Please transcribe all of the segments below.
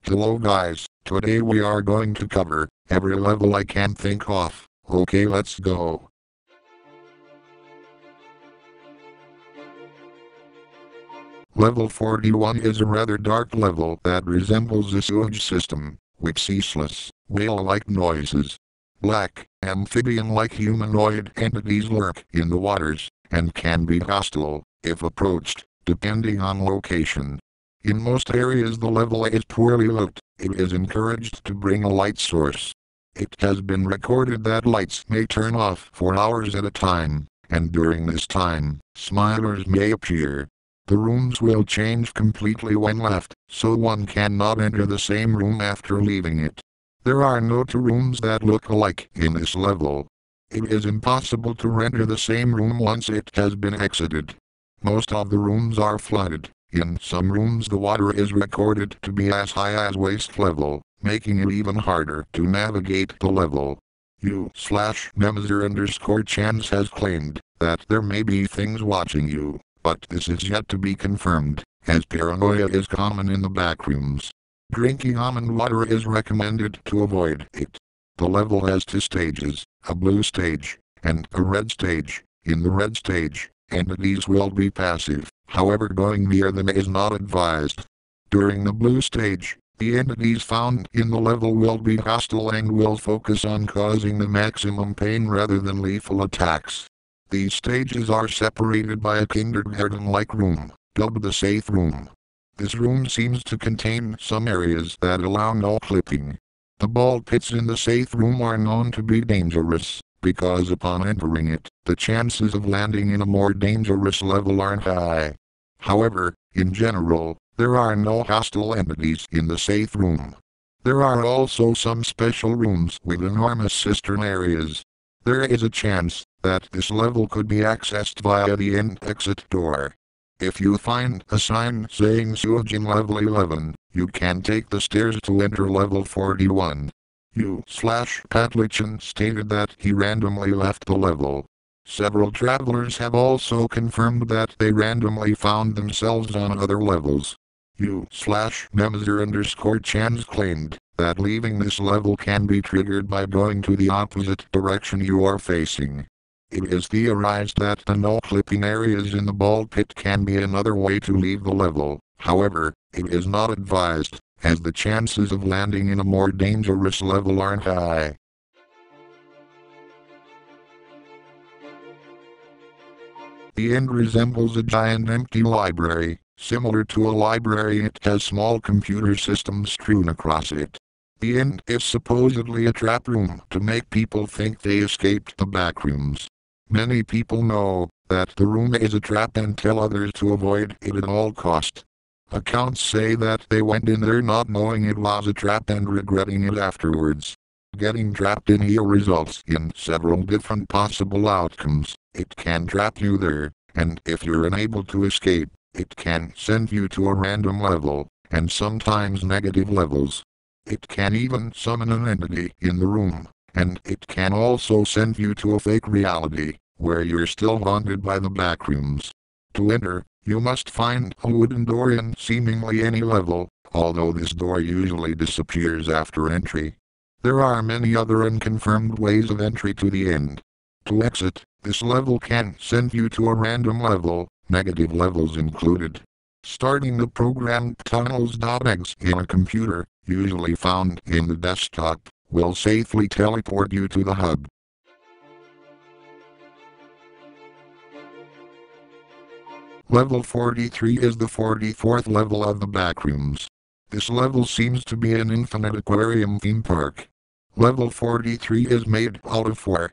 Hello guys, today we are going to cover every level I can think of. Okay, let's go. Level 41 is a rather dark level that resembles a sewage system, with ceaseless, whale-like noises. Black, amphibian-like humanoid entities lurk in the waters, and can be hostile, if approached, depending on location. In most areas the level is poorly lit. It is encouraged to bring a light source. It has been recorded that lights may turn off for hours at a time, and during this time, smilers may appear. The rooms will change completely when left, so one cannot enter the same room after leaving it. There are no two rooms that look alike in this level. It is impossible to enter the same room once it has been exited. Most of the rooms are flooded. In some rooms the water is recorded to be as high as waist level, making it even harder to navigate the level. U/Nemzer_Chance has claimed that there may be things watching you, but this is yet to be confirmed, as paranoia is common in the backrooms. Drinking almond water is recommended to avoid it. The level has two stages, a blue stage, and a red stage. In the red stage, entities will be passive, however going near them is not advised. During the blue stage, the entities found in the level will be hostile and will focus on causing the maximum pain rather than lethal attacks. These stages are separated by a kindergarten-like room, dubbed the safe room. This room seems to contain some areas that allow no clipping. The ball pits in the safe room are known to be dangerous, because upon entering it, the chances of landing in a more dangerous level are high. However, in general, there are no hostile entities in the safe room. There are also some special rooms with enormous cistern areas. There is a chance that this level could be accessed via the end-exit door. If you find a sign saying sewage in level 11, you can take the stairs to enter level 41. U/Patlichen stated that he randomly left the level. Several travelers have also confirmed that they randomly found themselves on other levels. U/Nemzer_Chance claimed that leaving this level can be triggered by going to the opposite direction you are facing. It is theorized that the no-clipping areas in the ball pit can be another way to leave the level. However, it is not advised, as the chances of landing in a more dangerous level are high. The end resembles a giant empty library. Similar to a library, it has small computer systems strewn across it. The end is supposedly a trap room to make people think they escaped the backrooms. Many people know that the room is a trap and tell others to avoid it at all cost. Accounts say that they went in there not knowing it was a trap and regretting it afterwards. Getting trapped in here results in several different possible outcomes. It can trap you there, and if you're unable to escape, it can send you to a random level, and sometimes negative levels. It can even summon an entity in the room, and it can also send you to a fake reality, where you're still haunted by the backrooms. To enter, you must find a wooden door in seemingly any level, although this door usually disappears after entry. There are many other unconfirmed ways of entry to the end. To exit, this level can send you to a random level, negative levels included. Starting the programmed tunnels.exe in a computer, usually found in the desktop, will safely teleport you to the hub. Level 43 is the 44th level of the backrooms. This level seems to be an infinite aquarium theme park. Level 43 is made out of four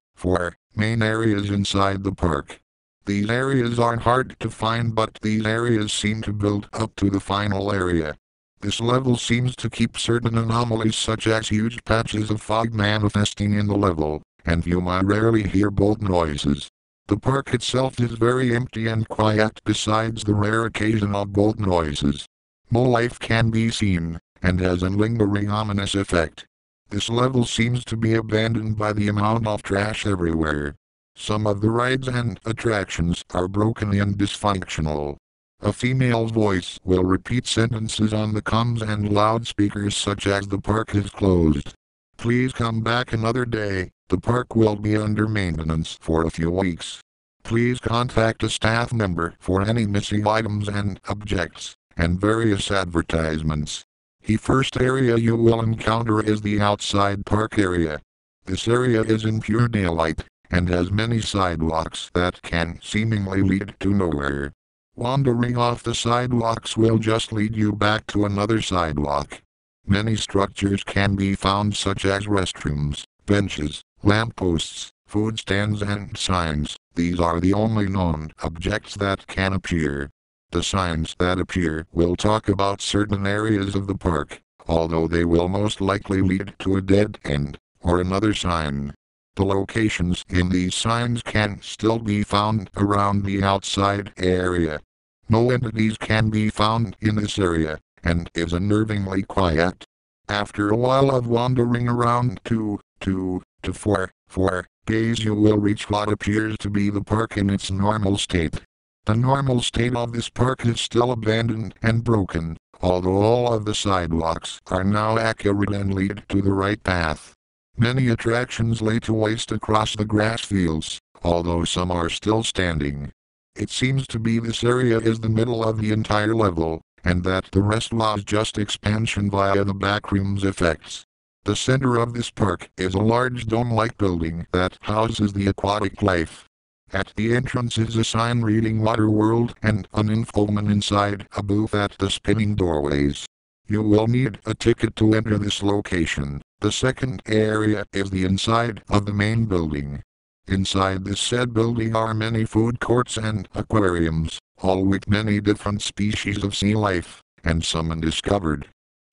main areas inside the park. These areas aren't hard to find, but these areas seem to build up to the final area. This level seems to keep certain anomalies such as huge patches of fog manifesting in the level, and you might rarely hear both noises. The park itself is very empty and quiet besides the rare occasion of both noises. No life can be seen, and has a lingering ominous effect. This level seems to be abandoned by the amount of trash everywhere. Some of the rides and attractions are broken and dysfunctional. A female's voice will repeat sentences on the comms and loudspeakers such as "The park is closed. Please come back another day. The park will be under maintenance for a few weeks. Please contact a staff member for any missing items and objects," and various advertisements. The first area you will encounter is the outside park area. This area is in pure daylight, and has many sidewalks that can seemingly lead to nowhere. Wandering off the sidewalks will just lead you back to another sidewalk. Many structures can be found such as restrooms, benches, lampposts, food stands and signs. These are the only known objects that can appear. The signs that appear will talk about certain areas of the park, although they will most likely lead to a dead end, or another sign. The locations in these signs can still be found around the outside area. No entities can be found in this area, and is unnervingly quiet. After a while of wandering around 2 to 4 days you will reach what appears to be the park in its normal state. The normal state of this park is still abandoned and broken, although all of the sidewalks are now accurate and lead to the right path. Many attractions lay to waste across the grass fields, although some are still standing. It seems to be this area is the middle of the entire level, and that the rest was just expansion via the Backrooms effects. The center of this park is a large dome-like building that houses the aquatic life. At the entrance is a sign reading Water World and an infoman inside a booth at the spinning doorways. You will need a ticket to enter this location. The second area is the inside of the main building. Inside this said building are many food courts and aquariums, all with many different species of sea life, and some undiscovered.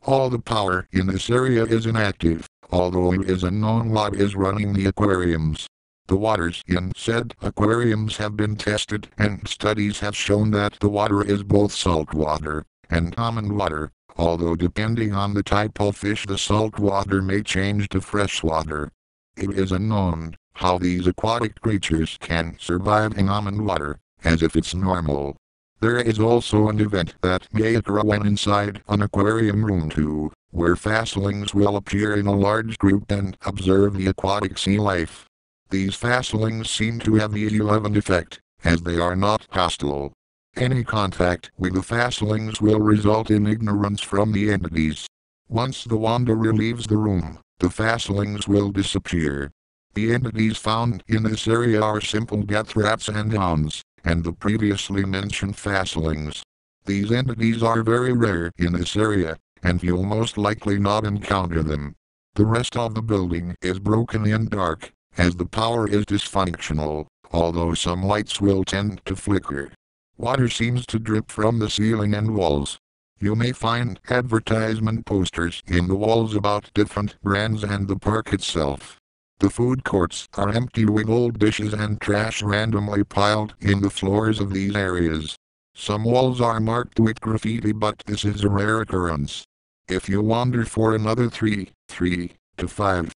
All the power in this area is inactive, although it is unknown what is running the aquariums. The waters in said aquariums have been tested, and studies have shown that the water is both salt water and common water, although depending on the type of fish the salt water may change to fresh water. It is unknown how these aquatic creatures can survive in common water, as if it's normal. There is also an event that may occur when inside an aquarium room too, where fastlings will appear in a large group and observe the aquatic sea life. These fastlings seem to have the 11 effect, as they are not hostile. Any contact with the fastlings will result in ignorance from the entities. Once the wanderer leaves the room, the fastlings will disappear. The entities found in this area are simple death rats and hounds, and the previously mentioned fastlings. These entities are very rare in this area, and you'll most likely not encounter them. The rest of the building is broken and dark, as the power is dysfunctional, although some lights will tend to flicker. Water seems to drip from the ceiling and walls. You may find advertisement posters in the walls about different brands and the park itself. The food courts are empty with old dishes and trash randomly piled in the floors of these areas. Some walls are marked with graffiti, but this is a rare occurrence. If you wander for another 3 to 5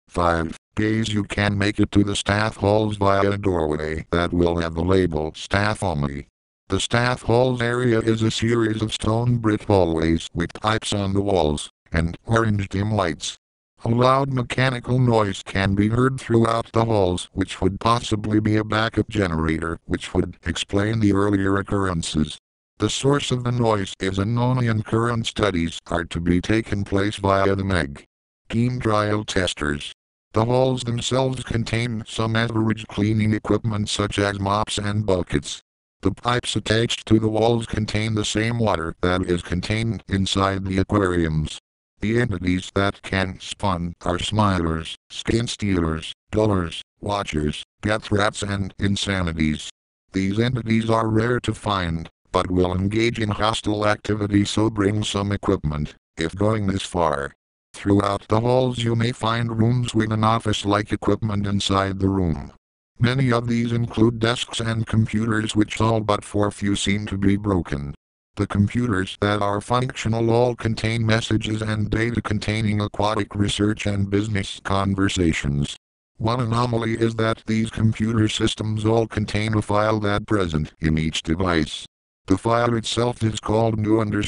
days you can make it to the staff halls via a doorway that will have the label "Staff Only." The staff halls area is a series of stone brick hallways with pipes on the walls, and orange dim lights. A loud mechanical noise can be heard throughout the halls, which would possibly be a backup generator, which would explain the earlier occurrences. The source of the noise is unknown and current studies are to be taken place via the MEG team trial testers. The halls themselves contain some average cleaning equipment such as mops and buckets. The pipes attached to the walls contain the same water that is contained inside the aquariums. The entities that can spawn are smilers, skin stealers, dullers, watchers, death rats and insanities. These entities are rare to find, but will engage in hostile activity, so bring some equipment, if going this far. Throughout the halls you may find rooms with an office-like equipment inside the room. Many of these include desks and computers, which all but for few seem to be broken. The computers that are functional all contain messages and data containing aquatic research and business conversations. One anomaly is that these computer systems all contain a file that present in each device. The file itself is called new_video.adi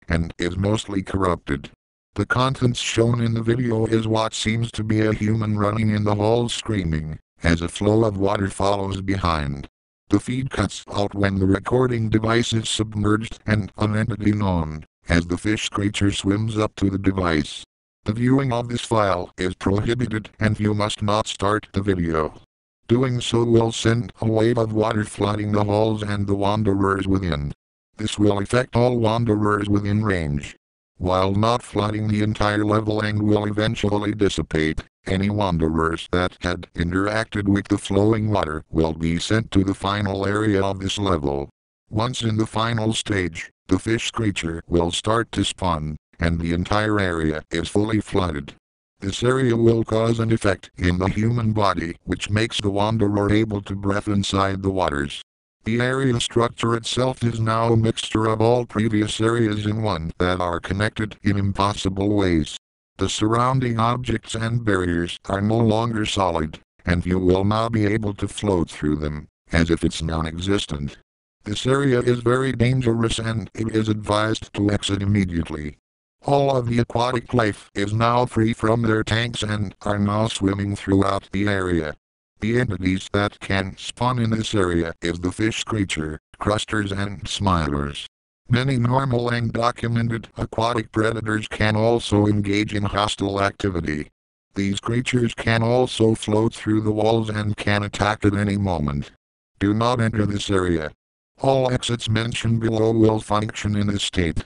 and is mostly corrupted. The contents shown in the video is what seems to be a human running in the halls screaming, as a flow of water follows behind. The feed cuts out when the recording device is submerged and an entity known as the fish creature swims up to the device. The viewing of this file is prohibited and you must not start the video. Doing so will send a wave of water flooding the halls and the wanderers within. This will affect all wanderers within range, while not flooding the entire level, and will eventually dissipate. Any wanderers that had interacted with the flowing water will be sent to the final area of this level. Once in the final stage, the fish creature will start to spawn, and the entire area is fully flooded. This area will cause an effect in the human body which makes the wanderer able to breathe inside the waters. The area structure itself is now a mixture of all previous areas in one that are connected in impossible ways. The surrounding objects and barriers are no longer solid, and you will now be able to float through them, as if it's non-existent. This area is very dangerous and it is advised to exit immediately. All of the aquatic life is now free from their tanks and are now swimming throughout the area. The entities that can spawn in this area is the fish creature, crusters and smilers. Many normal and documented aquatic predators can also engage in hostile activity. These creatures can also float through the walls and can attack at any moment. Do not enter this area. All exits mentioned below will function in this state.